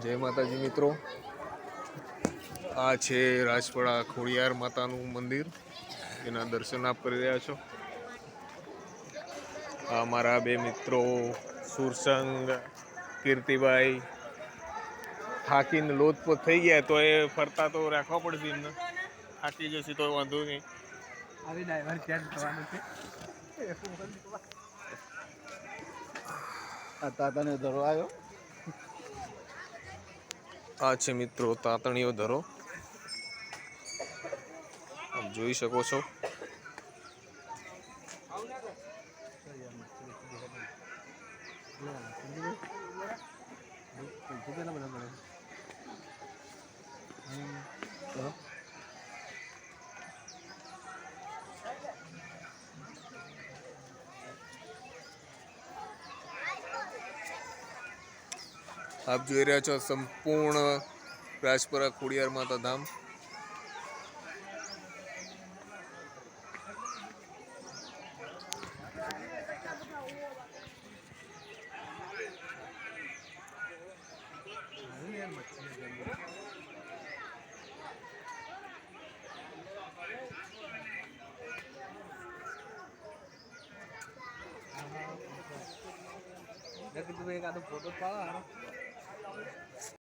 જય માતાજી મિત્રો, આ છે રાજપરા ખોડિયાર માતાનું મંદિર, એના દર્શન આપ કરી રહ્યા છો. આ મારા બે મિત્રો સુરસંગ, કીર્તિભાઈ થાકીને લોથપોથ થઈ ગયા, તો એ ફરતા તો રાખવા પડશે એમને. થાકી જશે તો વાંધો નહીં. આવી ડ્રાઈવર ચેન્જ કરવાનું છે. આ તાતાને ધરો આવ્યો. આ છે મિત્રો તાતણીઓ ધરો, આપ જોઈ શકો છો. આપ જોઈ રહ્યા છો સંપૂર્ણ રાજપરા ખોડિયાર માતા ધામ. એક આદો ફોટો પાડો.